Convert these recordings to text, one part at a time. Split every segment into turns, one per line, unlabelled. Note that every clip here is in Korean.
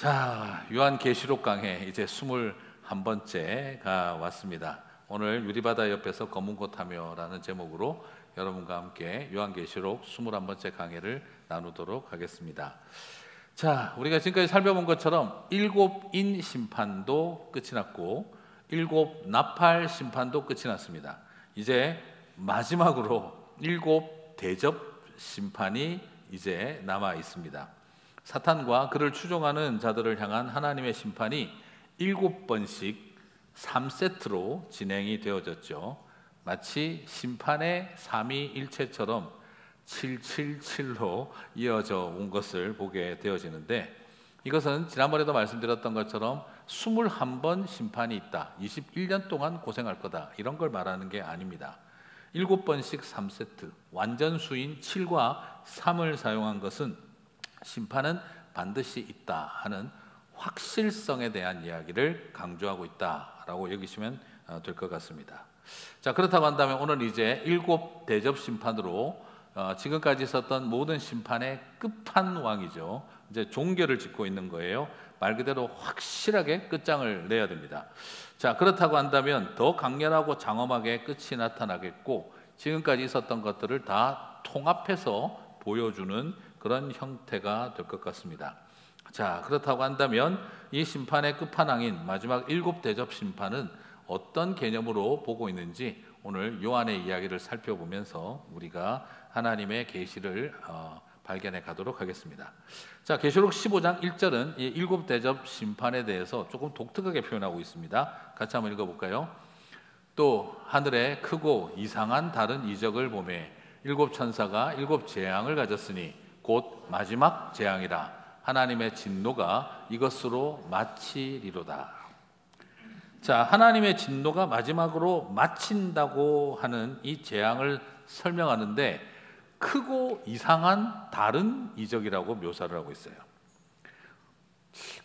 자, 요한계시록 강해 이제 21번째가 왔습니다. 오늘 유리바다 옆에서 검은 곳 하며라는 제목으로 여러분과 함께 요한계시록 21번째 강해를 나누도록 하겠습니다. 자, 우리가 지금까지 살펴본 것처럼 7인 심판도 끝이 났고 7 나팔 심판도 끝이 났습니다. 이제 마지막으로 7 대접 심판이 이제 남아 있습니다. 사탄과 그를 추종하는 자들을 향한 하나님의 심판이 7번씩 3세트로 진행이 되어졌죠. 마치 심판의 삼위일체처럼 777로 이어져 온 것을 보게 되어지는데, 이것은 지난번에도 말씀드렸던 것처럼 21번 심판이 있다, 21년 동안 고생할 거다, 이런 걸 말하는 게 아닙니다. 7번씩 3세트, 완전수인 7과 3을 사용한 것은 심판은 반드시 있다 하는 확실성에 대한 이야기를 강조하고 있다라고 여기시면 될 것 같습니다. 자, 그렇다고 한다면 오늘 이제 7 대접 심판으로 지금까지 있었던 모든 심판의 끝판왕이죠, 이제 종결을 짓고 있는 거예요. 말 그대로 확실하게 끝장을 내야 됩니다. 자, 그렇다고 한다면 더 강렬하고 장엄하게 끝이 나타나겠고, 지금까지 있었던 것들을 다 통합해서 보여주는 그런 형태가 될 것 같습니다. 자, 그렇다고 한다면 이 심판의 끝판왕인 마지막 7 대접 심판은 어떤 개념으로 보고 있는지 오늘 요한의 이야기를 살펴보면서 우리가 하나님의 계시를 발견해 가도록 하겠습니다. 자, 계시록 15장 1절은 이 7 대접 심판에 대해서 조금 독특하게 표현하고 있습니다. 같이 한번 읽어볼까요? 또 하늘에 크고 이상한 다른 이적을 보매 7 천사가 7 재앙을 가졌으니 곧 마지막 재앙이라. 하나님의 진노가 이것으로 마치리로다. 자, 하나님의 진노가 마지막으로 마친다고 하는 이 재앙을 설명하는데 크고 이상한 다른 이적이라고 묘사를 하고 있어요.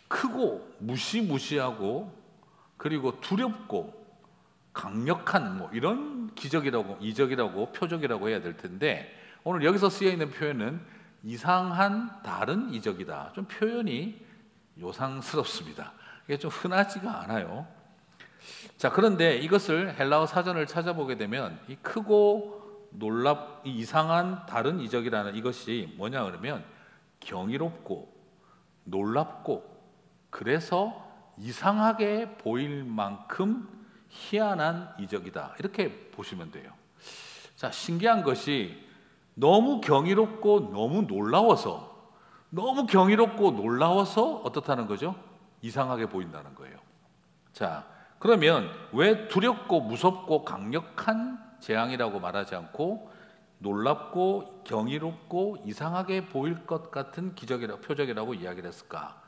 크고 무시무시하고 그리고 두렵고 강력한 이런 이적이라고 표적이라고 해야 될 텐데, 오늘 여기서 쓰여 있는 표현은 이상한 다른 이적이다. 좀 표현이 요상스럽습니다. 이게 좀 흔하지가 않아요. 자, 그런데 이것을 헬라어 사전을 찾아보게 되면 이 크고 이상한 다른 이적이라는 이것이 뭐냐 그러면 경이롭고 놀랍고 그래서 이상하게 보일 만큼 희한한 이적이다, 이렇게 보시면 돼요. 자, 신기한 것이 너무 경이롭고 너무 놀라워서 어떻다는 거죠? 이상하게 보인다는 거예요. 자, 그러면 왜 두렵고 무섭고 강력한 재앙이라고 말하지 않고 놀랍고 경이롭고 이상하게 보일 것 같은 표적이라고 이야기를 했을까?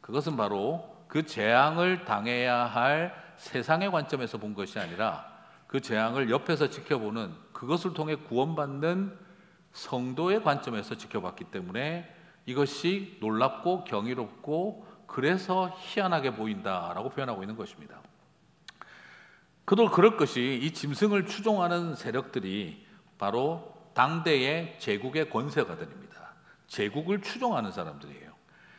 그것은 바로 그 재앙을 당해야 할 세상의 관점에서 본 것이 아니라 그 재앙을 옆에서 지켜보는, 그것을 통해 구원받는 성도의 관점에서 지켜봤기 때문에 이것이 놀랍고 경이롭고 그래서 희한하게 보인다라고 표현하고 있는 것입니다. 그럴 것이 이 짐승을 추종하는 세력들이 바로 당대의 제국의 권세가들입니다. 제국을 추종하는 사람들이에요.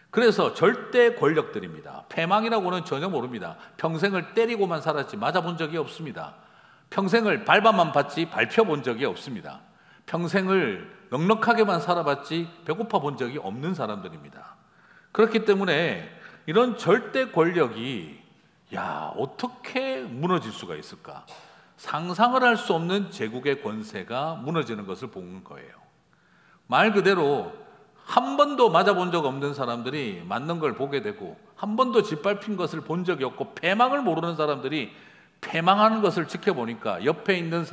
그래서 절대 권력들입니다. 패망이라고는 전혀 모릅니다. 평생을 때리고만 살았지 맞아본 적이 없습니다. 평생을 밟아만 봤지 밟혀본 적이 없습니다. 평생을 넉넉하게만 살아봤지 배고파 본 적이 없는 사람들입니다. 그렇기 때문에 이런 절대 권력이 어떻게 무너질 수가 있을까? 상상을 할 수 없는 제국의 권세가 무너지는 것을 보는 거예요. 말 그대로 한 번도 맞아본 적 없는 사람들이 맞는 걸 보게 되고, 한 번도 짓밟힌 것을 본 적이 없고 패망을 모르는 사람들이 패망하는 것을 지켜보니까 옆에 있는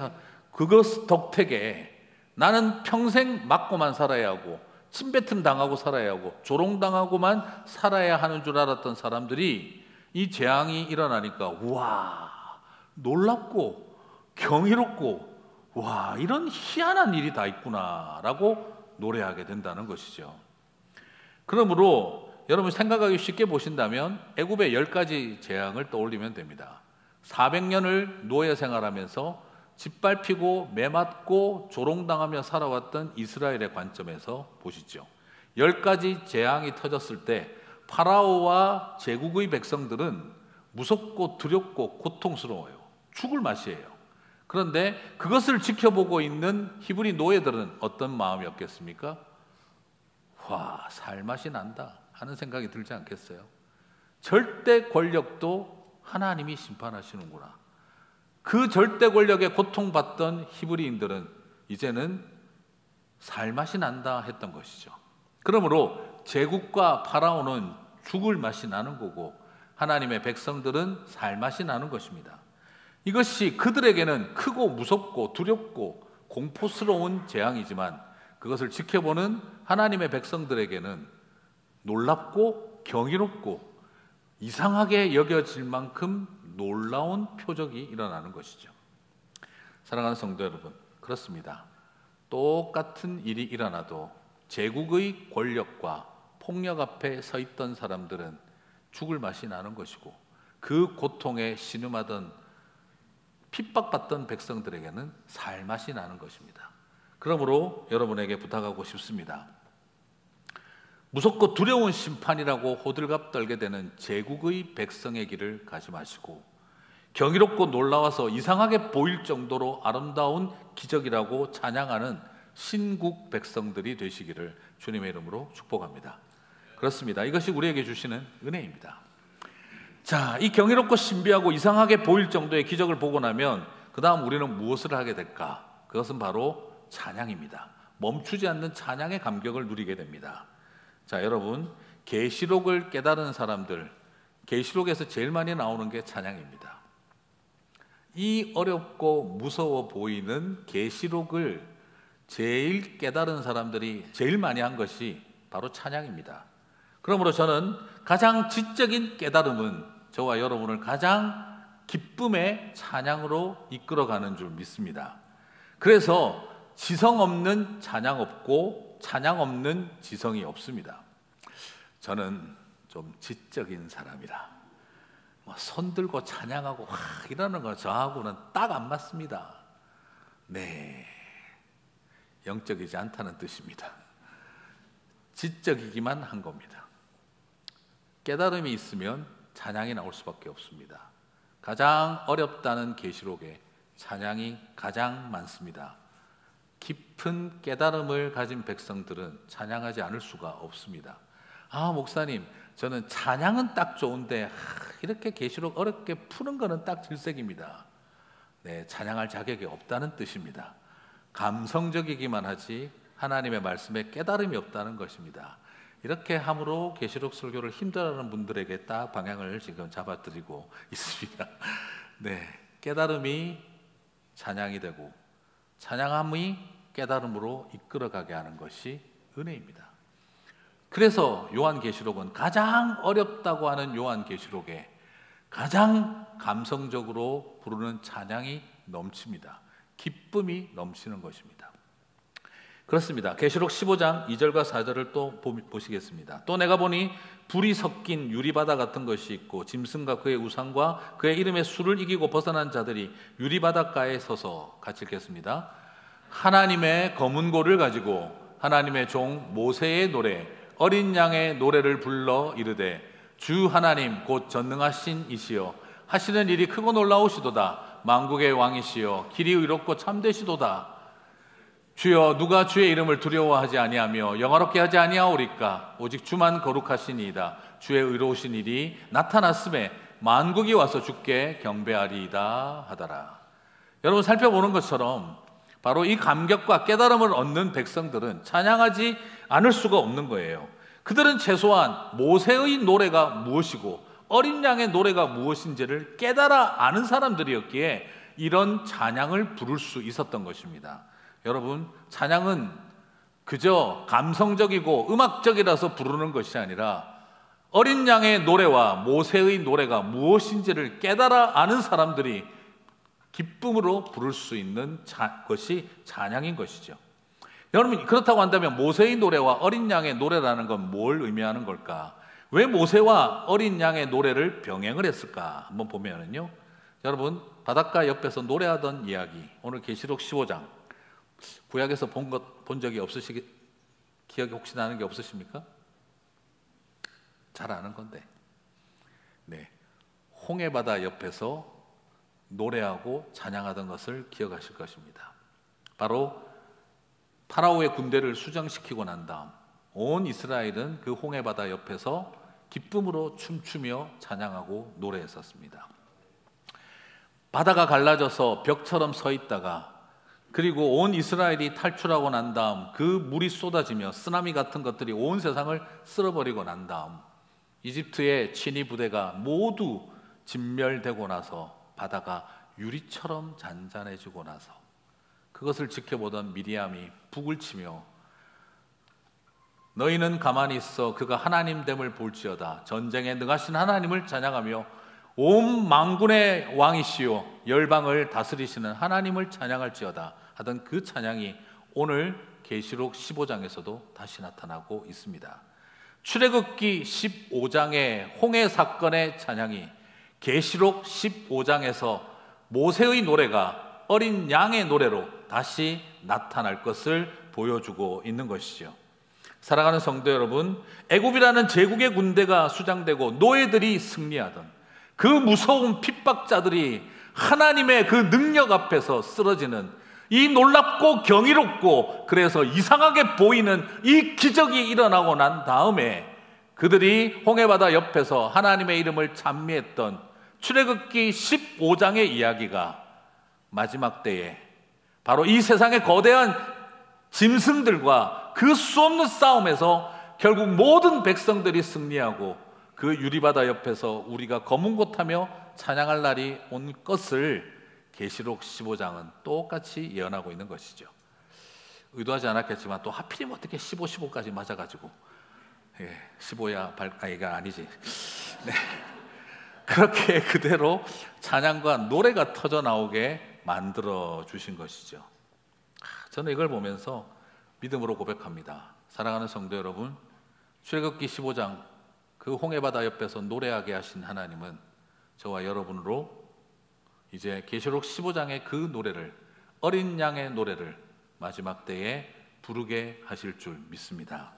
그것 덕택에 나는 평생 맞고만 살아야 하고 침뱉음 당하고 살아야 하고 조롱당하고만 살아야 하는 줄 알았던 사람들이 이 재앙이 일어나니까 우와, 놀랍고 경이롭고 와, 이런 희한한 일이 다 있구나라고 노래하게 된다는 것이죠. 그러므로 여러분 생각하기 쉽게 보신다면 애굽의 10가지 재앙을 떠올리면 됩니다. 400년을 노예 생활하면서 짓밟히고 매맞고 조롱당하며 살아왔던 이스라엘의 관점에서 보시죠. 10가지 재앙이 터졌을 때 파라오와 제국의 백성들은 무섭고 두렵고 고통스러워요. 죽을 맛이에요. 그런데 그것을 지켜보고 있는 히브리 노예들은 어떤 마음이었겠습니까? 와, 살맛이 난다 하는 생각이 들지 않겠어요? 절대 권력도 하나님이 심판하시는구나. 그 절대 권력에 고통받던 히브리인들은 이제는 살맛이 난다 했던 것이죠. 그러므로 제국과 파라오는 죽을 맛이 나는 거고 하나님의 백성들은 살맛이 나는 것입니다. 이것이 그들에게는 크고 무섭고 두렵고 공포스러운 재앙이지만 그것을 지켜보는 하나님의 백성들에게는 놀랍고 경이롭고 이상하게 여겨질 만큼 놀라운 표적이 일어나는 것이죠. 사랑하는 성도 여러분, 그렇습니다. 똑같은 일이 일어나도 제국의 권력과 폭력 앞에 서 있던 사람들은 죽을 맛이 나는 것이고 그 고통에 신음하던 핍박받던 백성들에게는 살맛이 나는 것입니다. 그러므로 여러분에게 부탁하고 싶습니다. 무섭고 두려운 심판이라고 호들갑 떨게 되는 제국의 백성의 길을 가지 마시고 경이롭고 놀라워서 이상하게 보일 정도로 아름다운 기적이라고 찬양하는 신국 백성들이 되시기를 주님의 이름으로 축복합니다. 그렇습니다. 이것이 우리에게 주시는 은혜입니다. 자, 이 경이롭고 신비하고 이상하게 보일 정도의 기적을 보고 나면 그 다음 우리는 무엇을 하게 될까? 그것은 바로 찬양입니다. 멈추지 않는 찬양의 감격을 누리게 됩니다. 자, 여러분, 계시록을 깨달은 사람들, 계시록에서 제일 많이 나오는 게 찬양입니다. 이 어렵고 무서워 보이는 계시록을 제일 깨달은 사람들이 제일 많이 한 것이 바로 찬양입니다. 그러므로 저는 가장 지적인 깨달음은 저와 여러분을 가장 기쁨의 찬양으로 이끌어가는 줄 믿습니다. 그래서 지성 없는 찬양 없고 찬양 없는 지성이 없습니다. 저는 좀 지적인 사람이라 손 들고 찬양하고 이러는 거 저하고는 딱 안 맞습니다. 네, 영적이지 않다는 뜻입니다. 지적이기만 한 겁니다. 깨달음이 있으면 찬양이 나올 수밖에 없습니다. 가장 어렵다는 계시록에 찬양이 가장 많습니다. 깊은 깨달음을 가진 백성들은 찬양하지 않을 수가 없습니다. 아, 목사님, 저는 찬양은 딱 좋은데 이렇게 계시록 어렵게 푸는 거는 딱 질색입니다. 네, 찬양할 자격이 없다는 뜻입니다. 감성적이기만 하지 하나님의 말씀에 깨달음이 없다는 것입니다. 이렇게 함으로 계시록 설교를 힘들어하는 분들에게 딱 방향을 지금 잡아드리고 있습니다. 네, 깨달음이 찬양이 되고 찬양함이 깨달음으로 이끌어가게 하는 것이 은혜입니다. 그래서 요한계시록은 가장 어렵다고 하는 요한계시록에 가장 감성적으로 부르는 찬양이 넘칩니다. 기쁨이 넘치는 것입니다. 그렇습니다. 계시록 15장 2절과 4절을 또 보시겠습니다. 또 내가 보니 불이 섞인 유리바다 같은 것이 있고 짐승과 그의 우상과 그의 이름의 수를 이기고 벗어난 자들이 유리바닷가에 서서 같이 읽겠습니다. 하나님의 검은 고를 가지고 하나님의 종 모세의 노래 어린 양의 노래를 불러 이르되 주 하나님 곧 전능하신 이시여 하시는 일이 크고 놀라우시도다. 만국의 왕이시여 길이 의롭고 참되시도다. 주여 누가 주의 이름을 두려워하지 아니하며 영화롭게 하지 아니하오리까. 오직 주만 거룩하시니이다. 주의 의로우신 일이 나타났음에 만국이 와서 주께 경배하리이다 하더라. 여러분, 살펴보는 것처럼 바로 이 감격과 깨달음을 얻는 백성들은 찬양하지 않을 수가 없는 거예요. 그들은 최소한 모세의 노래가 무엇이고 어린 양의 노래가 무엇인지를 깨달아 아는 사람들이었기에 이런 찬양을 부를 수 있었던 것입니다. 여러분, 찬양은 그저 감성적이고 음악적이라서 부르는 것이 아니라 어린 양의 노래와 모세의 노래가 무엇인지를 깨달아 아는 사람들이 기쁨으로 부를 수 있는 것이 찬양인 것이죠. 여러분, 그렇다고 한다면 모세의 노래와 어린 양의 노래라는 건 뭘 의미하는 걸까? 왜 모세와 어린 양의 노래를 병행을 했을까? 한번 보면은요, 여러분, 바닷가 옆에서 노래하던 이야기, 오늘 계시록 15장 구약에서 본 적이 기억이 혹시 나는 게 없으십니까? 잘 아는 건데, 네, 홍해바다 옆에서 노래하고 찬양하던 것을 기억하실 것입니다. 바로 파라오의 군대를 수장시키고 난 다음 온 이스라엘은 그 홍해바다 옆에서 기쁨으로 춤추며 찬양하고 노래했었습니다. 바다가 갈라져서 벽처럼 서 있다가, 그리고 온 이스라엘이 탈출하고 난 다음 그 물이 쏟아지며 쓰나미 같은 것들이 온 세상을 쓸어버리고 난 다음 이집트의 친위 부대가 모두 진멸되고 나서 바다가 유리처럼 잔잔해지고 나서 그것을 지켜보던 미리암이 북을 치며 너희는 가만히 있어 그가 하나님 됨을 볼지어다. 전쟁에 능하신 하나님을 찬양하며 온 만군의 왕이시요 열방을 다스리시는 하나님을 찬양할지어다 하던 그 찬양이 오늘 계시록 15장에서도 다시 나타나고 있습니다. 출애굽기 15장의 홍해 사건의 찬양이 계시록 15장에서 모세의 노래가 어린 양의 노래로 다시 나타날 것을 보여주고 있는 것이죠. 사랑하는 성도 여러분, 애굽이라는 제국의 군대가 수장되고 노예들이 승리하던 그 무서운 핍박자들이 하나님의 그 능력 앞에서 쓰러지는 이 놀랍고 경이롭고 그래서 이상하게 보이는 이 기적이 일어나고 난 다음에 그들이 홍해바다 옆에서 하나님의 이름을 찬미했던 출애굽기 15장의 이야기가 마지막 때에 바로 이 세상의 거대한 짐승들과 그 수없는 싸움에서 결국 모든 백성들이 승리하고 그 유리바다 옆에서 우리가 검은 곳 하며 찬양할 날이 온 것을 계시록 15장은 똑같이 예언하고 있는 것이죠. 의도하지 않았겠지만 또 하필이면 어떻게 15, 15까지 맞아가지고 15야 이가 아니지. 네. 그렇게 그대로 찬양과 노래가 터져 나오게 만들어 주신 것이죠. 저는 이걸 보면서 믿음으로 고백합니다. 사랑하는 성도 여러분, 출애굽기 15장 그 홍해바다 옆에서 노래하게 하신 하나님은 저와 여러분으로 이제 계시록 15장의 그 노래를, 어린 양의 노래를 마지막 때에 부르게 하실 줄 믿습니다.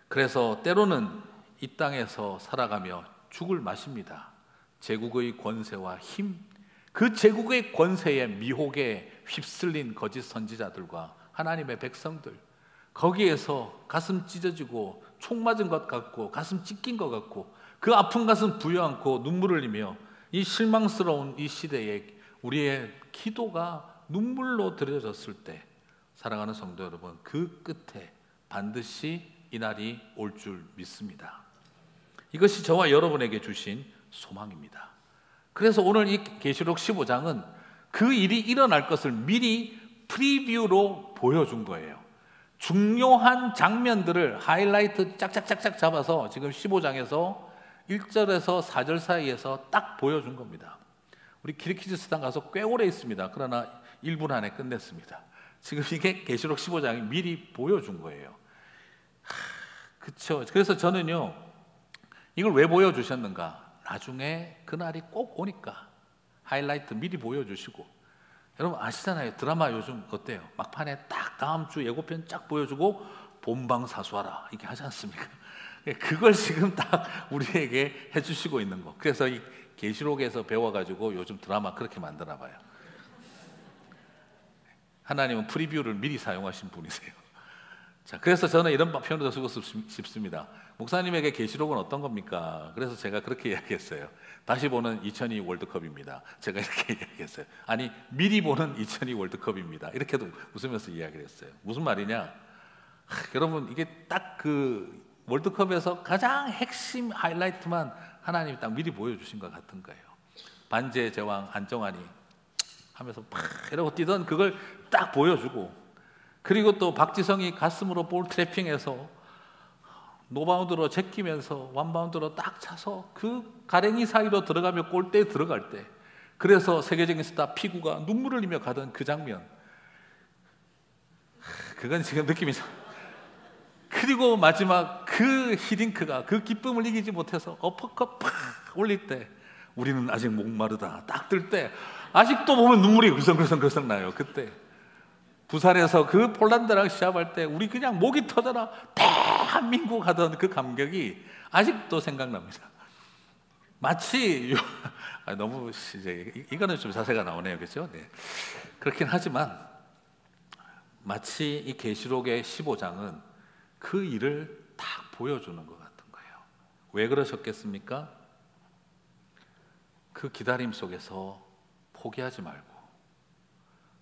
그래서 때로는 이 땅에서 살아가며 죽을 맛입니다. 제국의 권세와 힘, 그 제국의 권세의 미혹에 휩쓸린 거짓 선지자들과 하나님의 백성들, 거기에서 가슴 찢어지고 총 맞은 것 같고 가슴 찢긴 것 같고 그 아픈 가슴 부여안고 눈물을 흘리며 이 실망스러운 이 시대에 우리의 기도가 눈물로 들여졌을 때, 사랑하는 성도 여러분, 그 끝에 반드시 이 날이 올 줄 믿습니다. 이것이 저와 여러분에게 주신 소망입니다. 그래서 오늘 이 계시록 15장은 그 일이 일어날 것을 미리 프리뷰로 보여준 거예요. 중요한 장면들을 하이라이트 짝짝짝짝 잡아서 지금 15장에서 1절에서 4절 사이에서 딱 보여준 겁니다. 우리 키르기즈스탄 가서 꽤 오래 있습니다. 그러나 1분 안에 끝냈습니다. 지금 이게 계시록 15장이 미리 보여준 거예요. 그렇죠. 그래서 저는요, 이걸 왜 보여주셨는가? 나중에 그날이 꼭 오니까 하이라이트 미리 보여주시고, 여러분 아시잖아요. 드라마 요즘 어때요? 막판에 딱 다음 주 예고편 쫙 보여주고 본방사수하라 이렇게 하지 않습니까? 그걸 지금 딱 우리에게 해주시고 있는 거. 그래서 이 계시록에서 배워가지고 요즘 드라마 그렇게 만드나 봐요. 하나님은 프리뷰를 미리 사용하신 분이세요. 자, 그래서 저는 이런 표현을 쓰고 싶습니다. 목사님에게 계시록은 어떤 겁니까? 그래서 제가 그렇게 이야기했어요. 다시 보는 2002 월드컵입니다. 제가 이렇게 이야기했어요. 아니, 미리 보는 2002 월드컵입니다. 이렇게도 웃으면서 이야기를 했어요. 무슨 말이냐? 여러분, 이게 딱 그 월드컵에서 가장 핵심 하이라이트만 하나님이 딱 미리 보여주신 것 같은 거예요. 반지의 제왕 안정환이 하면서 팍 이러고 뛰던 그걸 딱 보여주고, 그리고 또 박지성이 가슴으로 볼 트래핑해서 노바운드로 제끼면서 원바운드로 딱 차서 그 가랭이 사이로 들어가며 골대에 들어갈 때, 그래서 세계적인 스타 피구가 눈물을 흘리며 가던 그 장면, 그건 지금 느낌이. 그리고 마지막 그 히딩크가 그 기쁨을 이기지 못해서 어퍼컷 팍 올릴 때, 우리는 아직 목마르다 딱 뜰 때 아직도 보면 눈물이 글썽글썽 나요. 그때 부산에서 그 폴란드랑 시합할 때 우리 그냥 목이 터져라 대한민국 하던 그 감격이 아직도 생각납니다. 마치 너무 이제 이거는 좀 자세가 나오네요, 그렇죠? 네. 그렇긴 하지만 마치 이 계시록의 15장은 그 일을 딱 보여주는 것 같은 거예요. 왜 그러셨겠습니까? 그 기다림 속에서 포기하지 말고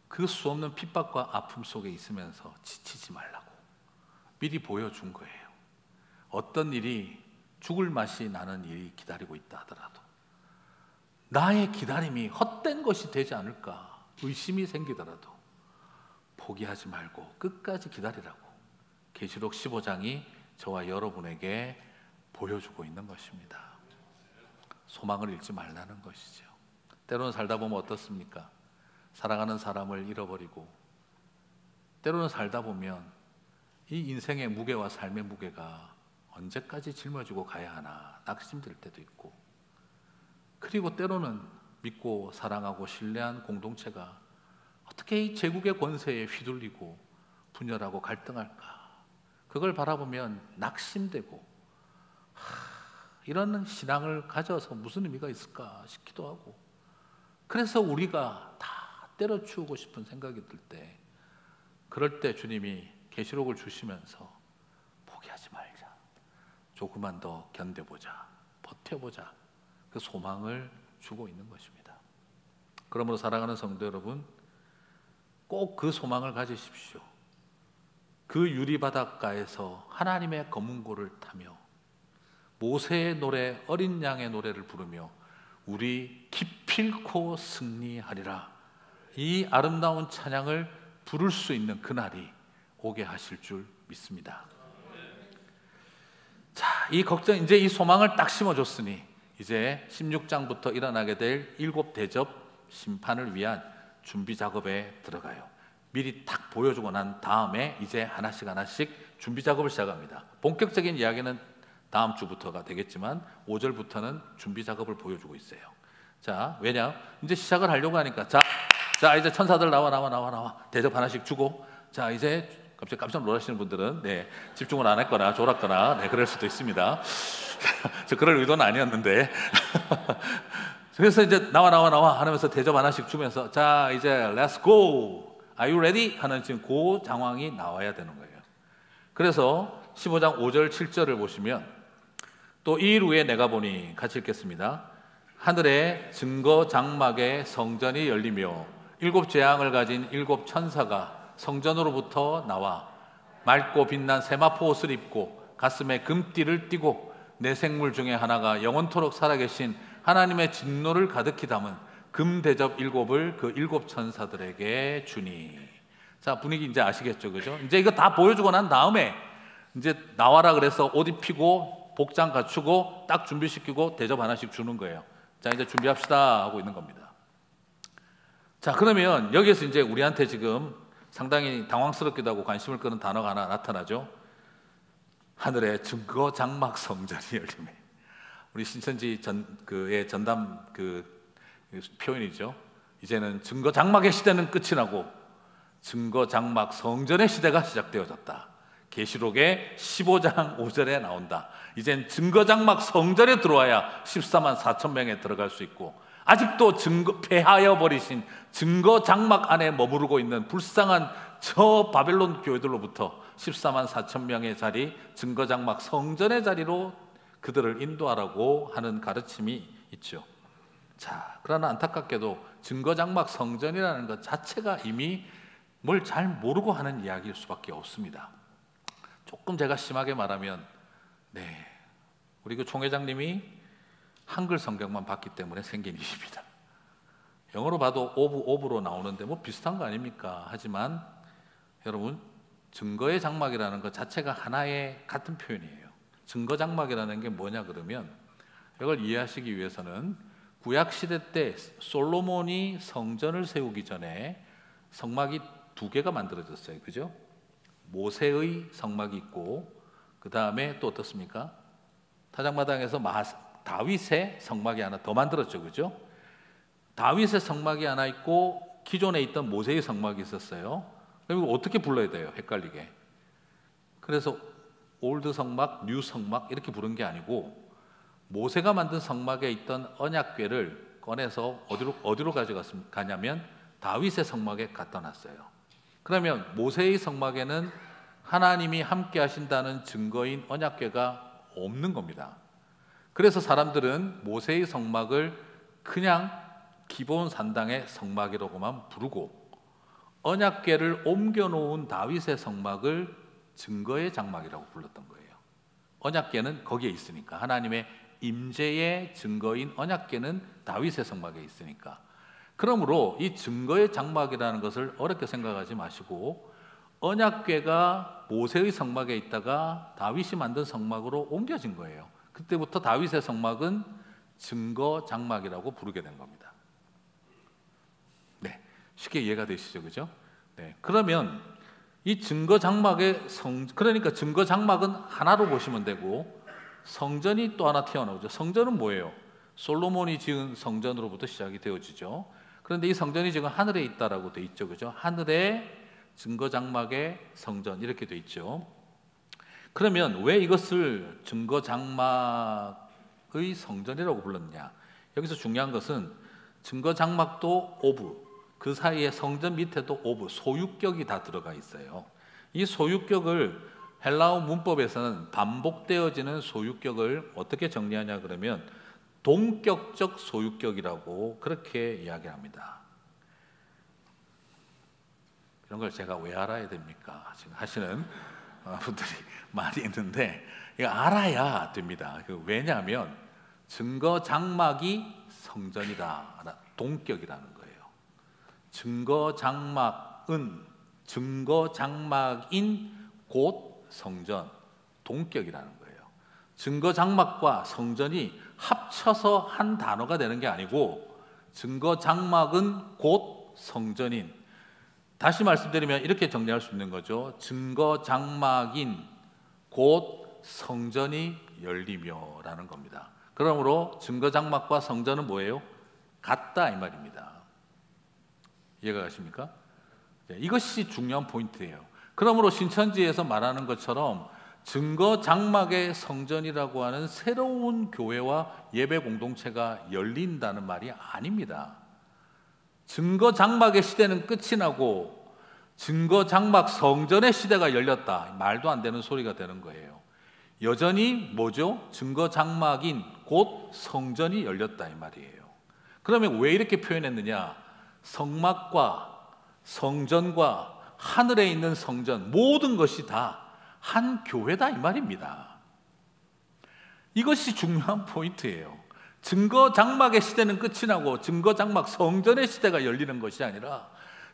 그 수없는 핍박과 아픔 속에 있으면서 지치지 말라고 미리 보여준 거예요. 어떤 일이 죽을 맛이 나는 일이 기다리고 있다 하더라도 나의 기다림이 헛된 것이 되지 않을까 의심이 생기더라도 포기하지 말고 끝까지 기다리라고 계시록 15장이 저와 여러분에게 보여주고 있는 것입니다. 소망을 잃지 말라는 것이죠. 때로는 살다 보면 어떻습니까? 사랑하는 사람을 잃어버리고 때로는 살다 보면 이 인생의 무게와 삶의 무게가 언제까지 짊어지고 가야 하나 낙심될 때도 있고, 그리고 때로는 믿고 사랑하고 신뢰한 공동체가 어떻게 이 제국의 권세에 휘둘리고 분열하고 갈등할까, 그걸 바라보면 낙심되고 이런 신앙을 가져서 무슨 의미가 있을까 싶기도 하고, 그래서 우리가 다 때려치우고 싶은 생각이 들 때, 그럴 때 주님이 계시록을 주시면서 포기하지 말자, 조금만 더 견뎌보자, 버텨보자, 그 소망을 주고 있는 것입니다. 그러므로 사랑하는 성도 여러분, 꼭 그 소망을 가지십시오. 그 유리바닷가에서 하나님의 검은고를 타며 모세의 노래, 어린 양의 노래를 부르며 우리 기필코 승리하리라, 이 아름다운 찬양을 부를 수 있는 그날이 오게 하실 줄 믿습니다. 자, 이 걱정, 이제 이 소망을 딱 심어줬으니 이제 16장부터 일어나게 될 7대접 심판을 위한 준비 작업에 들어가요. 미리 딱 보여주고 난 다음에 이제 하나씩 하나씩 준비 작업을 시작합니다. 본격적인 이야기는 다음 주부터가 되겠지만 5절부터는 준비 작업을 보여주고 있어요. 자, 왜냐? 이제 시작을 하려고 하니까 자 이제 천사들 나와 대접 하나씩 주고, 자 이제 갑자기 깜짝 놀라시는 분들은 집중을 안 했거나 졸았거나 그럴 수도 있습니다. 저 그럴 의도는 아니었는데 그래서 이제 나와 하면서 대접 하나씩 주면서 자 이제 let's go, are you ready? 하는 지금 그 장황이 나와야 되는 거예요. 그래서 15장 5절 7절을 보시면 또 이 일 후에 내가 보니, 같이 읽겠습니다. 하늘에 증거 장막의 성전이 열리며 7 재앙을 가진 7 천사가 성전으로부터 나와 맑고 빛난 세마포 옷을 입고 가슴에 금띠를 띠고 내 생물 중에 하나가 영원토록 살아계신 하나님의 진노를 가득히 담은 금대접 7을 그 7 천사들에게 주니. 자, 분위기 이제 아시겠죠, 그죠? 이제 이거 다 보여주고 난 다음에 이제 나와라 그래서 옷 입히고 복장 갖추고 딱 준비시키고 대접 하나씩 주는 거예요. 자, 이제 준비합시다 하고 있는 겁니다. 자, 그러면 여기에서 이제 우리한테 지금 상당히 당황스럽기도 하고 관심을 끄는 단어가 하나 나타나죠. 하늘의 증거 장막 성전이 열리네. 우리 신천지 그의 전담 표현이죠. 이제는 증거 장막의 시대는 끝이 나고 증거 장막 성전의 시대가 시작되어졌다. 계시록의 15장 5절에 나온다. 이젠 증거 장막 성전에 들어와야 14만 4천 명에 들어갈 수 있고, 아직도 폐하여 버리신 증거 장막 안에 머무르고 있는 불쌍한 저 바벨론 교회들로부터 14만 4천 명의 자리, 증거 장막 성전의 자리로 그들을 인도하라고 하는 가르침이 있죠. 자, 그러나 안타깝게도 증거 장막 성전이라는 것 자체가 이미 뭘 잘 모르고 하는 이야기일 수밖에 없습니다. 조금 제가 심하게 말하면, 우리 그 총회장님이 한글 성경만 봤기 때문에 생긴 일입니다. 영어로 봐도 오브로 나오는데 뭐 비슷한 거 아닙니까? 하지만 여러분, 증거의 장막이라는 것 자체가 하나의 같은 표현이에요. 증거 장막이라는 게 뭐냐 그러면, 이걸 이해하시기 위해서는 구약 시대 때 솔로몬이 성전을 세우기 전에 성막이 2개가 만들어졌어요. 그죠? 모세의 성막이 있고, 그 다음에 또 어떻습니까? 타작마당에서 다윗의 성막이 하나 더 만들었죠. 그죠? 다윗의 성막이 하나 있고 기존에 있던 모세의 성막이 있었어요. 그럼 이거 어떻게 불러야 돼요? 헷갈리게. 그래서 올드 성막, 뉴 성막 이렇게 부른 게 아니고 모세가 만든 성막에 있던 언약궤를 꺼내서 어디로 가져가냐면 다윗의 성막에 갖다 놨어요. 그러면 모세의 성막에는 하나님이 함께 하신다는 증거인 언약궤가 없는 겁니다. 그래서 사람들은 모세의 성막을 그냥 기본 산당의 성막이라고만 부르고 언약궤를 옮겨놓은 다윗의 성막을 증거의 장막이라고 불렀던 거예요. 언약궤는 거기에 있으니까, 하나님의 임재의 증거인 언약궤는 다윗의 성막에 있으니까. 그러므로 이 증거의 장막이라는 것을 어렵게 생각하지 마시고 언약궤가 모세의 성막에 있다가 다윗이 만든 성막으로 옮겨진 거예요. 그때부터 다윗의 성막은 증거 장막이라고 부르게 된 겁니다. 네, 쉽게 이해가 되시죠, 그죠? 네, 그러면 이 증거 장막의 그러니까 증거 장막은 하나로 보시면 되고 성전이 또 하나 튀어나오죠. 성전은 뭐예요? 솔로몬이 지은 성전으로부터 시작이 되어지죠. 그런데 이 성전이 지금 하늘에 있다라고 돼 있죠, 그죠? 하늘에 증거 장막의 성전 이렇게 돼 있죠. 그러면 왜 이것을 증거 장막의 성전이라고 불렀냐? 여기서 중요한 것은 증거 장막도 오브, 그 사이에 성전 밑에도 오브, 소유격이 다 들어가 있어요. 이 소유격을 헬라어 문법에서는 반복되어지는 소유격을 어떻게 정리하냐 그러면 동격적 소유격이라고 그렇게 이야기합니다. 이런 걸 제가 왜 알아야 됩니까? 지금 하시는 분들이 많이 있는데 이거 알아야 됩니다. 왜냐하면 증거 장막이 성전이다, 동격이라는 거예요. 증거 장막은 증거 장막인 곧 성전, 동격이라는 거예요. 증거 장막과 성전이 합쳐서 한 단어가 되는 게 아니고 증거 장막은 곧 성전인, 다시 말씀드리면 이렇게 정리할 수 있는 거죠. 증거 장막인 곧 성전이 열리며 라는 겁니다. 그러므로 증거 장막과 성전은 뭐예요? 같다 이 말입니다. 이해가 가십니까? 이것이 중요한 포인트예요. 그러므로 신천지에서 말하는 것처럼 증거 장막의 성전이라고 하는 새로운 교회와 예배 공동체가 열린다는 말이 아닙니다. 증거 장막의 시대는 끝이 나고 증거 장막 성전의 시대가 열렸다, 말도 안 되는 소리가 되는 거예요. 여전히 뭐죠? 증거 장막인 곧 성전이 열렸다 이 말이에요. 그러면 왜 이렇게 표현했느냐? 성막과 성전과 하늘에 있는 성전, 모든 것이 다 한 교회다 이 말입니다. 이것이 중요한 포인트예요. 증거 장막의 시대는 끝이 나고 증거 장막 성전의 시대가 열리는 것이 아니라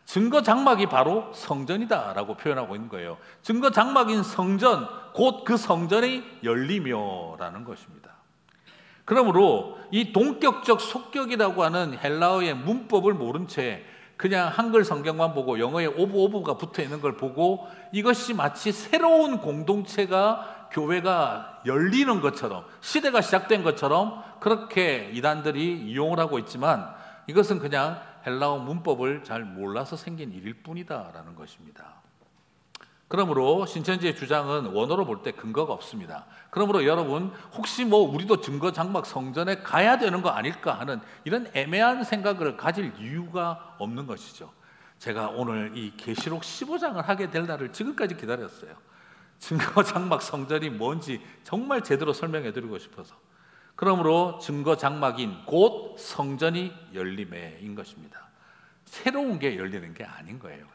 증거 장막이 바로 성전이다라고 표현하고 있는 거예요. 증거 장막인 성전, 곧 그 성전이 열리며라는 것입니다. 그러므로 이 동격적 속격이라고 하는 헬라어의 문법을 모른 채 그냥 한글 성경만 보고 영어에 오브가 붙어 있는 걸 보고 이것이 마치 새로운 공동체가, 교회가 열리는 것처럼, 시대가 시작된 것처럼 그렇게 이단들이 이용을 하고 있지만 이것은 그냥 헬라어 문법을 잘 몰라서 생긴 일일 뿐이다라는 것입니다. 그러므로 신천지의 주장은 원어로 볼 때 근거가 없습니다. 그러므로 여러분 혹시 우리도 증거 장막 성전에 가야 되는 거 아닐까 하는 이런 애매한 생각을 가질 이유가 없는 것이죠. 제가 오늘 이 계시록 15장을 하게 될 날을 지금까지 기다렸어요. 증거 장막 성전이 뭔지 정말 제대로 설명해 드리고 싶어서. 그러므로 증거 장막인 곧 성전이 열림에인 것입니다. 새로운 게 열리는 게 아닌 거예요.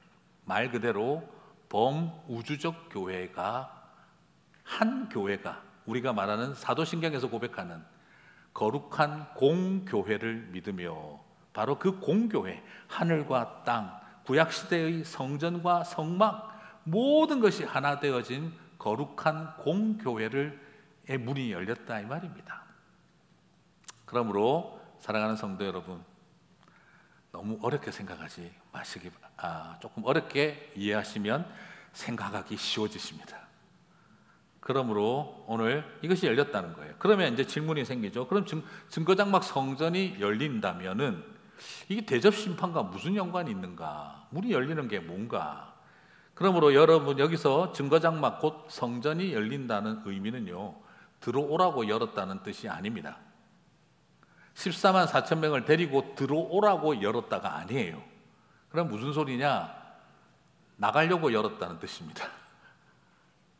말 그대로 범우주적 교회가, 한 교회가, 우리가 말하는 사도신경에서 고백하는 거룩한 공교회를 믿으며 바로 그 공교회, 하늘과 땅, 구약시대의 성전과 성막 모든 것이 하나 되어진 거룩한 공교회의 문이 열렸다 이 말입니다. 그러므로 사랑하는 성도 여러분, 너무 어렵게 생각하지 마시기 바랍니다. 조금 어렵게 이해하시면 생각하기 쉬워지십니다. 그러므로 오늘 이것이 열렸다는 거예요. 그러면 이제 질문이 생기죠. 그럼 증거장막 성전이 열린다면은 이게 대접심판과 무슨 연관이 있는가? 문이 열리는 게 뭔가? 그러므로 여러분 여기서 증거장막 곧 성전이 열린다는 의미는요, 들어오라고 열었다는 뜻이 아닙니다. 14만 4천 명을 데리고 들어오라고 열었다가 아니에요. 그럼 무슨 소리냐? 나가려고 열었다는 뜻입니다.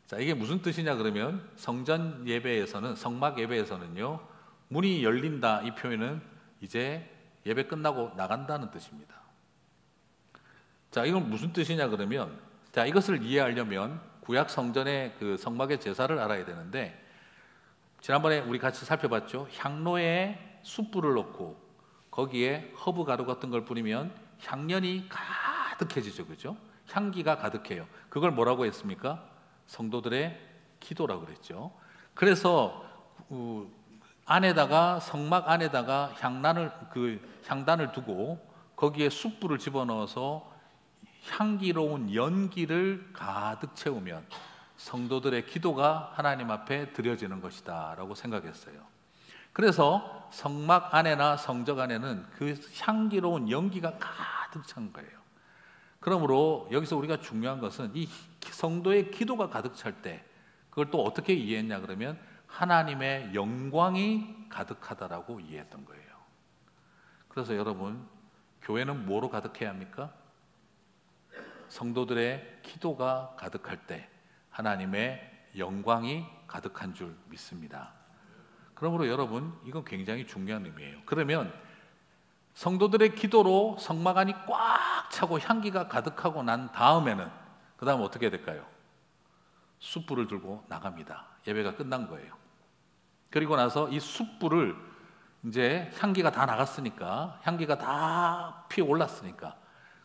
자, 이게 무슨 뜻이냐 그러면 성전 예배에서는, 성막 예배에서는요, 문이 열린다 이 표현은 이제 예배 끝나고 나간다는 뜻입니다. 자, 이건 무슨 뜻이냐 그러면, 자, 이것을 이해하려면 구약 성전의 그 성막의 제사를 알아야 되는데, 지난번에 우리 같이 살펴봤죠. 향로에 숯불을 넣고 거기에 허브 가루 같은 걸 뿌리면 향연이 가득해지죠, 그죠? 향기가 가득해요. 그걸 뭐라고 했습니까? 성도들의 기도라고 그랬죠. 그래서 안에다가, 성막 안에다가 향단을 두고 거기에 숯불을 집어넣어서 향기로운 연기를 가득 채우면 성도들의 기도가 하나님 앞에 드려지는 것이다 라고 생각했어요. 그래서 성막 안에나 성적 안에는 그 향기로운 연기가 가득 찬 거예요. 그러므로 여기서 우리가 중요한 것은 이 성도의 기도가 가득 찰 때 그걸 또 어떻게 이해했냐 그러면 하나님의 영광이 가득하다라고 이해했던 거예요. 그래서 여러분, 교회는 뭐로 가득해야 합니까? 성도들의 기도가 가득할 때 하나님의 영광이 가득한 줄 믿습니다. 그러므로 여러분, 이건 굉장히 중요한 의미예요. 그러면 성도들의 기도로 성막 안이 꽉 차고 향기가 가득하고 난 다음에는 그 다음 어떻게 될까요? 숯불을 들고 나갑니다. 예배가 끝난 거예요. 그리고 나서 이 숯불을 이제 향기가 다 나갔으니까, 향기가 다 피어올랐으니까,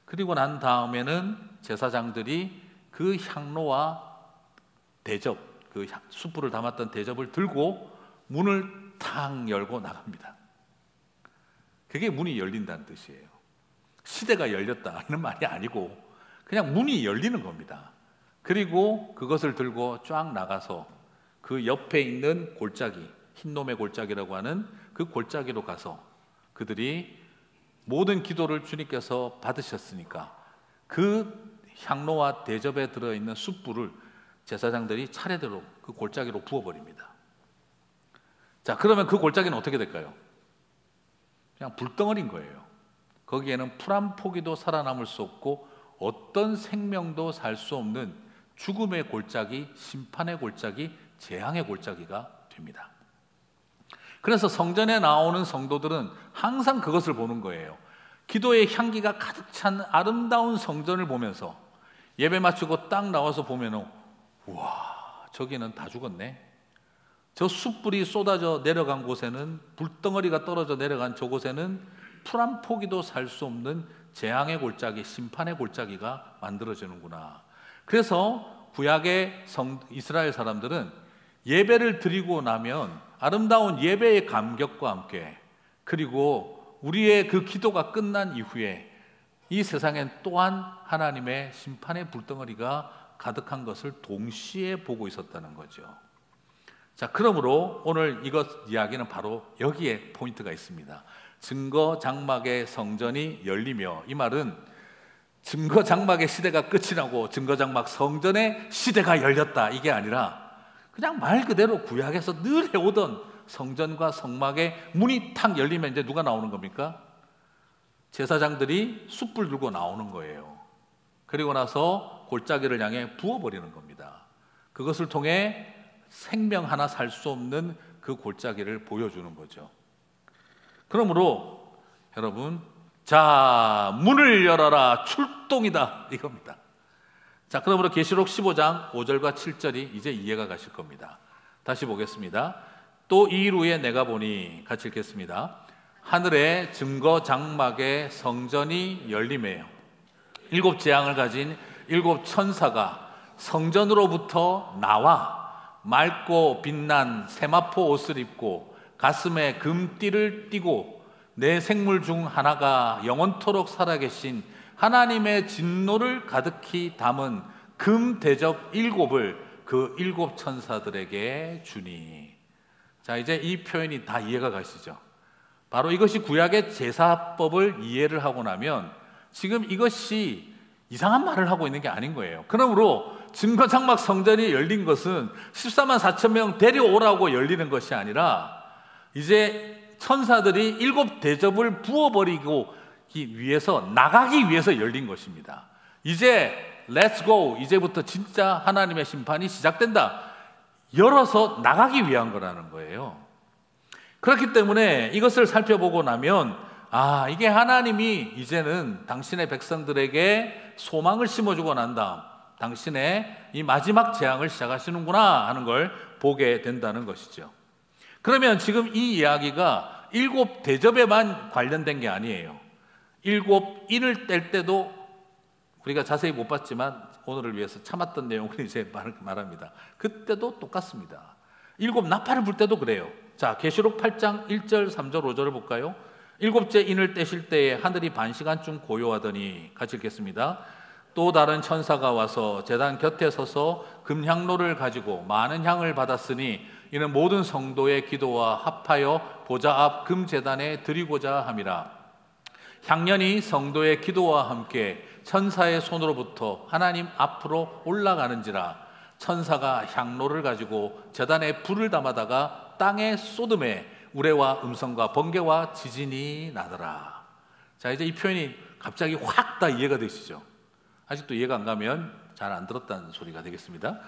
그리고 난 다음에는 제사장들이 그 향로와 대접, 그 숯불을 담았던 대접을 들고 문을 탁 열고 나갑니다. 그게 문이 열린다는 뜻이에요. 시대가 열렸다 이런 말이 아니고 그냥 문이 열리는 겁니다. 그리고 그것을 들고 쫙 나가서 그 옆에 있는 골짜기, 흰놈의 골짜기라고 하는 그 골짜기로 가서 그들이 모든 기도를 주님께서 받으셨으니까 그 향로와 대접에 들어있는 숯불을 제사장들이 차례대로 그 골짜기로 부어버립니다. 자, 그러면 그 골짜기는 어떻게 될까요? 그냥 불덩어리인 거예요. 거기에는 풀 한 포기도 살아남을 수 없고 어떤 생명도 살 수 없는 죽음의 골짜기, 심판의 골짜기, 재앙의 골짜기가 됩니다. 그래서 성전에 나오는 성도들은 항상 그것을 보는 거예요. 기도의 향기가 가득 찬 아름다운 성전을 보면서 예배 마치고 딱 나와서 보면은 우와, 저기는 다 죽었네. 저 숯불이 쏟아져 내려간 곳에는, 불덩어리가 떨어져 내려간 저곳에는 풀 한 포기도 살 수 없는 재앙의 골짜기, 심판의 골짜기가 만들어지는구나. 그래서 구약의 이스라엘 사람들은 예배를 드리고 나면 아름다운 예배의 감격과 함께, 그리고 우리의 그 기도가 끝난 이후에 이 세상엔 또한 하나님의 심판의 불덩어리가 가득한 것을 동시에 보고 있었다는 거죠. 자, 그러므로 오늘 이것 이야기는 바로 여기에 포인트가 있습니다. 증거 장막의 성전이 열리며, 이 말은 증거 장막의 시대가 끝이 나고 증거 장막 성전의 시대가 열렸다 이게 아니라 그냥 말 그대로 구약에서 늘 해오던 성전과 성막의 문이 탁 열리면 이제 누가 나오는 겁니까? 제사장들이 숯불 들고 나오는 거예요. 그리고 나서 골짜기를 향해 부어버리는 겁니다. 그것을 통해 생명 하나 살 수 없는 그 골짜기를 보여주는 거죠. 그러므로 여러분, 자, 문을 열어라, 출동이다 이겁니다. 자, 그러므로 계시록 15장 5절과 7절이 이제 이해가 가실 겁니다. 다시 보겠습니다. 또 이 일 후에 내가 보니, 같이 읽겠습니다. 하늘의 증거 장막의 성전이 열리매요. 7 재앙을 가진 7 천사가 성전으로부터 나와 맑고 빛난 세마포 옷을 입고 가슴에 금띠를 띠고 내 생물 중 하나가 영원토록 살아계신 하나님의 진노를 가득히 담은 금 대접 7을 그 7 천사들에게 주니. 자, 이제 이 표현이 다 이해가 가시죠? 바로 이것이 구약의 제사법을 이해를 하고 나면 지금 이것이 이상한 말을 하고 있는 게 아닌 거예요. 그러므로 증거장막 성전이 열린 것은 14만 4천 명 데려오라고 열리는 것이 아니라 이제 천사들이 7 대접을 부어버리고 위해서 나가기 위해서 열린 것입니다. 이제 Let's go. 이제부터 진짜 하나님의 심판이 시작된다. 열어서 나가기 위한 거라는 거예요. 그렇기 때문에 이것을 살펴보고 나면 이게 하나님이 이제는 당신의 백성들에게 소망을 심어주고 난 다음 당신의 이 마지막 재앙을 시작하시는구나 하는 걸 보게 된다는 것이죠. 그러면 지금 이 이야기가 7 대접에만 관련된 게 아니에요. 7 인을 뗄 때도 우리가 자세히 못 봤지만 오늘을 위해서 참았던 내용을 이제 말합니다. 그때도 똑같습니다. 7 나팔을 불 때도 그래요. 자, 계시록 8장 1절, 3절, 5절을 볼까요? 7째 인을 떼실 때에 하늘이 반시간쯤 고요하더니, 같이 읽겠습니다. 또 다른 천사가 와서 제단 곁에 서서 금향로를 가지고 많은 향을 받았으니 이는 모든 성도의 기도와 합하여 보좌 앞 금제단에 드리고자 함이라. 향년이 성도의 기도와 함께 천사의 손으로부터 하나님 앞으로 올라가는지라. 천사가 향로를 가지고 제단에 불을 담아다가 땅에 쏟음에 우레와 음성과 번개와 지진이 나더라. 자, 이제 이 표현이 갑자기 확 다 이해가 되시죠? 아직도 이해가 안 가면 잘 안 들었다는 소리가 되겠습니다.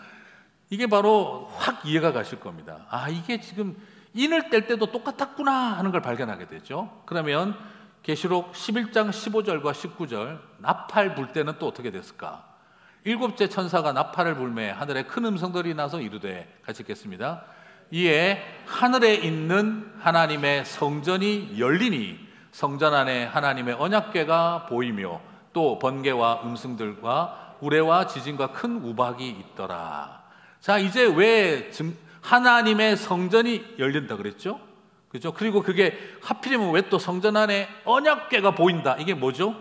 이게 바로 확 이해가 가실 겁니다. 이게 지금 인을 뗄 때도 똑같았구나 하는 걸 발견하게 되죠. 그러면 계시록 11장 15절과 19절 나팔 불 때는 또 어떻게 됐을까? 7째 천사가 나팔을 불매 하늘에 큰 음성들이 나서 이르되, 같이 읽겠습니다. 이에 하늘에 있는 하나님의 성전이 열리니 성전 안에 하나님의 언약궤가 보이며 또 번개와 음성들과 우레와 지진과 큰 우박이 있더라. 자, 이제 왜 하나님의 성전이 열린다 그랬죠? 그죠? 그리고 그게 하필이면 왜 또 성전 안에 언약궤가 보인다? 이게 뭐죠?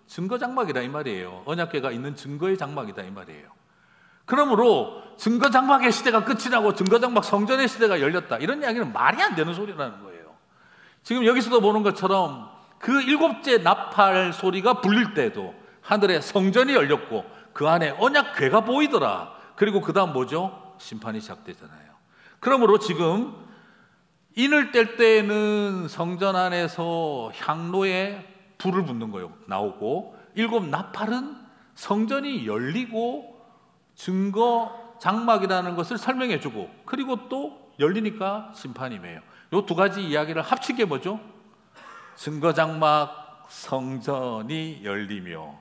증거장막이다 이 말이에요. 언약궤가 있는 증거의 장막이다 이 말이에요. 그러므로 증거장막의 시대가 끝이 나고 증거장막 성전의 시대가 열렸다, 이런 이야기는 말이 안 되는 소리라는 거예요. 지금 여기서도 보는 것처럼 그 7째 나팔 소리가 불릴 때도 하늘에 성전이 열렸고 그 안에 언약궤가 보이더라. 그리고 그 다음 뭐죠? 심판이 시작되잖아요. 그러므로 지금 인을 뗄 때에는 성전 안에서 향로에 불을 붓는 거예요. 나오고 7 나팔은 성전이 열리고 증거 장막이라는 것을 설명해 주고, 그리고 또 열리니까 심판이에요. 이 2가지 이야기를 합친 게 뭐죠? 증거 장막 성전이 열리며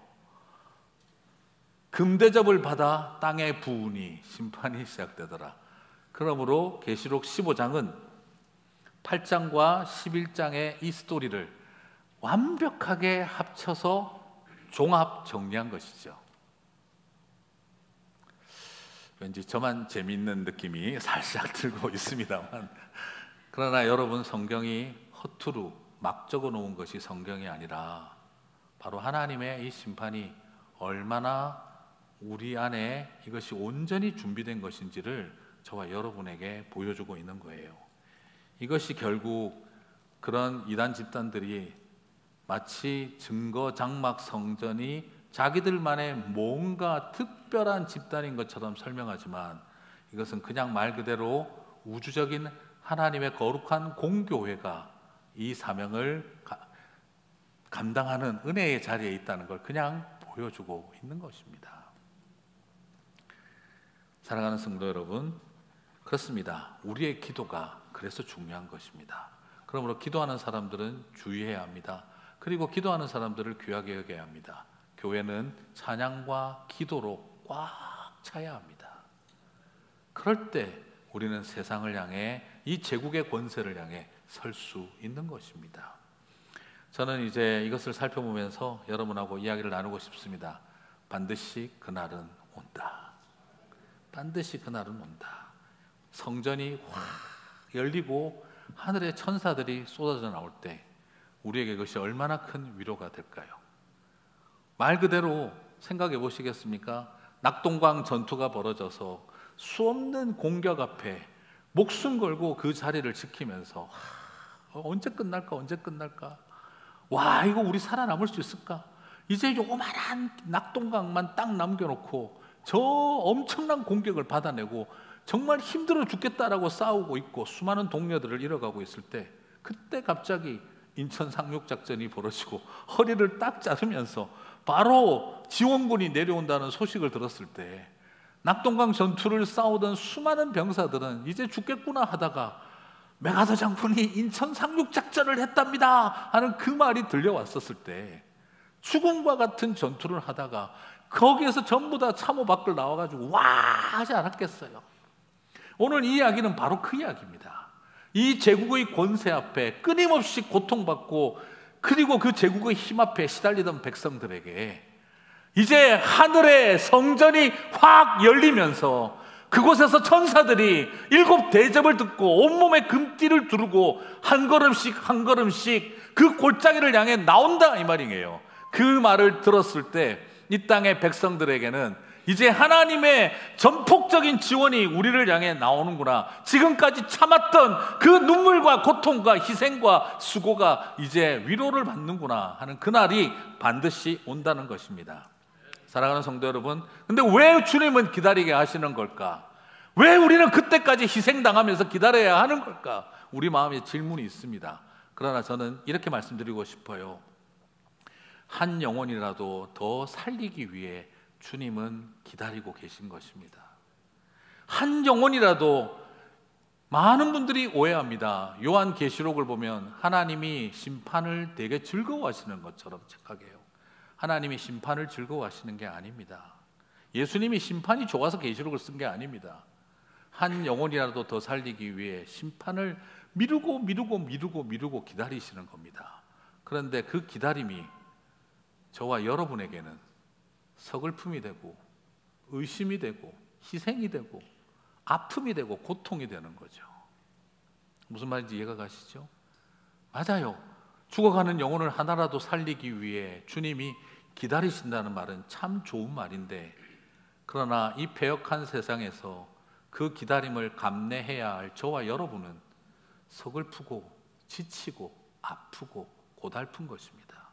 금대접을 받아 땅에 부으니 심판이 시작되더라. 그러므로 계시록 15장은 8장과 11장의 이 스토리를 완벽하게 합쳐서 종합 정리한 것이죠. 왠지 저만 재미있는 느낌이 살짝 들고 있습니다만, 그러나 여러분, 성경이 허투루 막 적어 놓은 것이 성경이 아니라 바로 하나님의 이 심판이 얼마나 우리 안에 이것이 온전히 준비된 것인지를 저와 여러분에게 보여주고 있는 거예요. 이것이 결국 그런 이단 집단들이 마치 증거 장막 성전이 자기들만의 뭔가 특별한 집단인 것처럼 설명하지만, 이것은 그냥 말 그대로 우주적인 하나님의 거룩한 공교회가 이 사명을 감당하는 은혜의 자리에 있다는 걸 그냥 보여주고 있는 것입니다. 사랑하는 성도 여러분, 그렇습니다. 우리의 기도가 그래서 중요한 것입니다. 그러므로 기도하는 사람들은 주의해야 합니다. 그리고 기도하는 사람들을 귀하게 여겨야 합니다. 교회는 찬양과 기도로 꽉 차야 합니다. 그럴 때 우리는 세상을 향해, 이 제국의 권세를 향해 설 수 있는 것입니다. 저는 이제 이것을 살펴보면서 여러분하고 이야기를 나누고 싶습니다. 반드시 그날은 온다. 반드시 그날은 온다. 성전이 확 열리고 하늘의 천사들이 쏟아져 나올 때 우리에게 그것이 얼마나 큰 위로가 될까요? 말 그대로 생각해 보시겠습니까? 낙동강 전투가 벌어져서 수없는 공격 앞에 목숨 걸고 그 자리를 지키면서 언제 끝날까? 언제 끝날까? 와, 이거 우리 살아남을 수 있을까? 이제 요만한 낙동강만 딱 남겨놓고 저 엄청난 공격을 받아내고 정말 힘들어 죽겠다라고 싸우고 있고 수많은 동료들을 잃어가고 있을 때, 그때 갑자기 인천 상륙작전이 벌어지고 허리를 딱 자르면서 바로 지원군이 내려온다는 소식을 들었을 때, 낙동강 전투를 싸우던 수많은 병사들은 이제 죽겠구나 하다가 메가더 장군이 인천 상륙작전을 했답니다 하는 그 말이 들려왔었을 때, 죽음과 같은 전투를 하다가 거기에서 전부 다 참호 밖을 나와가지고 와 하지 않았겠어요? 오늘 이 이야기는 바로 그 이야기입니다. 이 제국의 권세 앞에 끊임없이 고통받고, 그리고 그 제국의 힘 앞에 시달리던 백성들에게 이제 하늘의 성전이 확 열리면서 그곳에서 천사들이 7 대접을 듣고 온몸에 금띠를 두르고 한 걸음씩 한 걸음씩 그 골짜기를 향해 나온다, 이 말이에요. 그 말을 들었을 때 이 땅의 백성들에게는 이제 하나님의 전폭적인 지원이 우리를 향해 나오는구나, 지금까지 참았던 그 눈물과 고통과 희생과 수고가 이제 위로를 받는구나 하는 그날이 반드시 온다는 것입니다. 사랑하는 성도 여러분, 근데 왜 주님은 기다리게 하시는 걸까? 왜 우리는 그때까지 희생당하면서 기다려야 하는 걸까? 우리 마음에 질문이 있습니다. 그러나 저는 이렇게 말씀드리고 싶어요. 한 영혼이라도 더 살리기 위해 주님은 기다리고 계신 것입니다. 한 영혼이라도, 많은 분들이 오해합니다. 요한계시록을 보면 하나님이 심판을 되게 즐거워하시는 것처럼 착각해요. 하나님이 심판을 즐거워하시는 게 아닙니다. 예수님이 심판이 좋아서 계시록을 쓴 게 아닙니다. 한 영혼이라도 더 살리기 위해 심판을 미루고 기다리시는 겁니다. 그런데 그 기다림이 저와 여러분에게는 서글픔이 되고 의심이 되고 희생이 되고 아픔이 되고 고통이 되는 거죠. 무슨 말인지 이해가 가시죠? 맞아요. 죽어가는 영혼을 하나라도 살리기 위해 주님이 기다리신다는 말은 참 좋은 말인데, 그러나 이 패역한 세상에서 그 기다림을 감내해야 할 저와 여러분은 서글프고 지치고 아프고 고달픈 것입니다.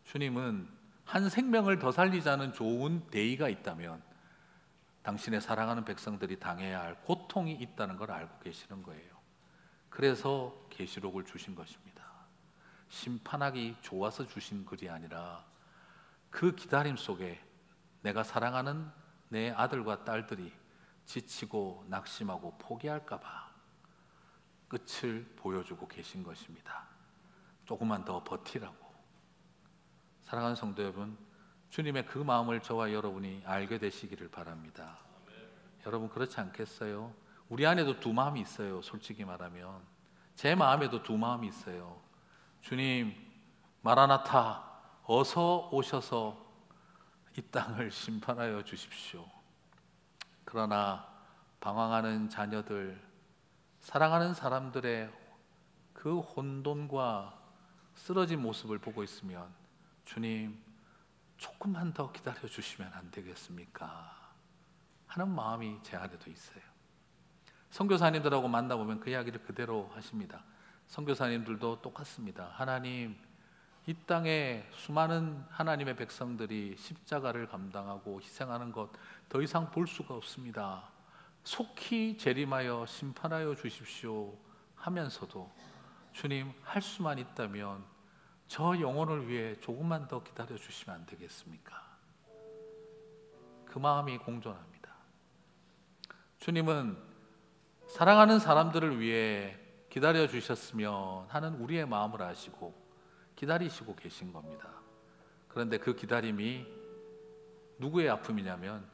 주님은 한 생명을 더 살리자는 좋은 대의가 있다면 당신의 사랑하는 백성들이 당해야 할 고통이 있다는 걸 알고 계시는 거예요. 그래서 계시록을 주신 것입니다. 심판하기 좋아서 주신 글이 아니라 그 기다림 속에 내가 사랑하는 내 아들과 딸들이 지치고 낙심하고 포기할까 봐 끝을 보여주고 계신 것입니다. 조금만 더 버티라고. 사랑하는 성도 여러분, 주님의 그 마음을 저와 여러분이 알게 되시기를 바랍니다. 여러분, 그렇지 않겠어요? 우리 안에도 두 마음이 있어요. 솔직히 말하면 제 마음에도 두 마음이 있어요. 주님, 마라나타, 어서 오셔서 이 땅을 심판하여 주십시오. 그러나 방황하는 자녀들, 사랑하는 사람들의 그 혼돈과 쓰러진 모습을 보고 있으면 주님, 조금만 더 기다려 주시면 안 되겠습니까? 하는 마음이 제 안에도 있어요. 선교사님들하고 만나보면 그 이야기를 그대로 하십니다. 선교사님들도 똑같습니다. 하나님, 이 땅에 수많은 하나님의 백성들이 십자가를 감당하고 희생하는 것 더 이상 볼 수가 없습니다. 속히 재림하여 심판하여 주십시오 하면서도 주님, 할 수만 있다면 저 영혼을 위해 조금만 더 기다려 주시면 안 되겠습니까? 그 마음이 공존합니다. 주님은 사랑하는 사람들을 위해 기다려 주셨으면 하는 우리의 마음을 아시고 기다리시고 계신 겁니다. 그런데 그 기다림이 누구의 아픔이냐면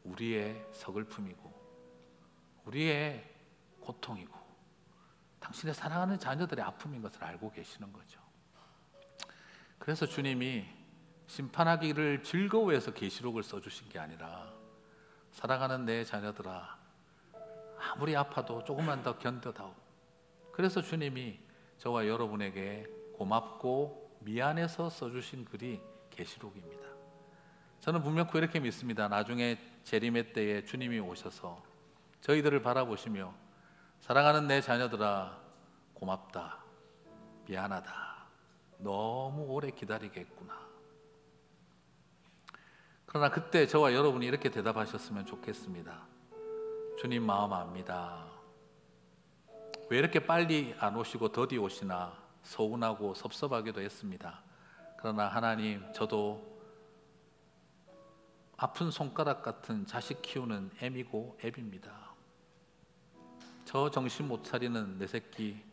우리의 서글픔이고 우리의 고통이고 당신의 사랑하는 자녀들의 아픔인 것을 알고 계시는 거죠. 그래서 주님이 심판하기를 즐거워해서 계시록을 써주신 게 아니라, 사랑하는 내 자녀들아, 아무리 아파도 조금만 더 견뎌다오. 그래서 주님이 저와 여러분에게 고맙고 미안해서 써주신 글이 계시록입니다. 저는 분명히 이렇게 믿습니다. 나중에 재림의 때에 주님이 오셔서 저희들을 바라보시며 사랑하는 내 자녀들아, 고맙다, 미안하다, 너무 오래 기다리게 했구나, 그러나 그때 저와 여러분이 이렇게 대답하셨으면 좋겠습니다. 주님 마음 압니다. 왜 이렇게 빨리 안 오시고 더디 오시나 서운하고 섭섭하기도 했습니다. 그러나 하나님, 저도 아픈 손가락 같은 자식 키우는 애미고 애비입니다. 저 정신 못 차리는 내 새끼,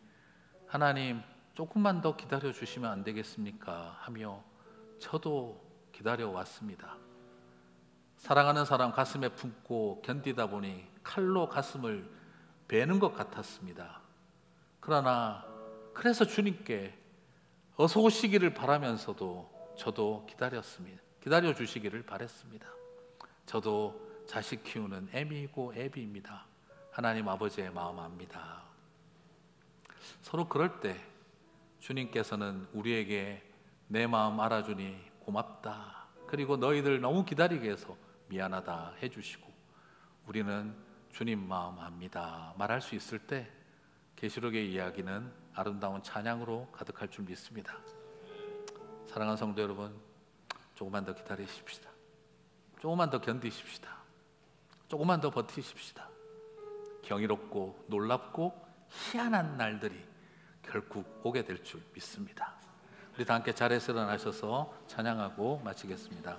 하나님 조금만 더 기다려 주시면 안 되겠습니까? 하며 저도 기다려 왔습니다. 사랑하는 사람 가슴에 품고 견디다 보니 칼로 가슴을 베는 것 같았습니다. 그러나 그래서 주님께 어서 오시기를 바라면서도 저도 기다렸습니다. 기다려 주시기를 바랬습니다. 저도 자식 키우는 애미이고 애비입니다. 하나님 아버지의 마음 압니다. 서로 그럴 때 주님께서는 우리에게 내 마음 알아주니 고맙다, 그리고 너희들 너무 기다리게 해서 미안하다 해주시고, 우리는 주님 마음 압니다 말할 수 있을 때 계시록의 이야기는 아름다운 찬양으로 가득할 줄 믿습니다. 사랑하는 성도 여러분, 조금만 더 기다리십시다. 조금만 더 견디십시다. 조금만 더 버티십시다. 경이롭고 놀랍고 희한한 날들이 결국 오게 될 줄 믿습니다. 우리 다 함께 자리에서 일어나셔서 찬양하고 마치겠습니다.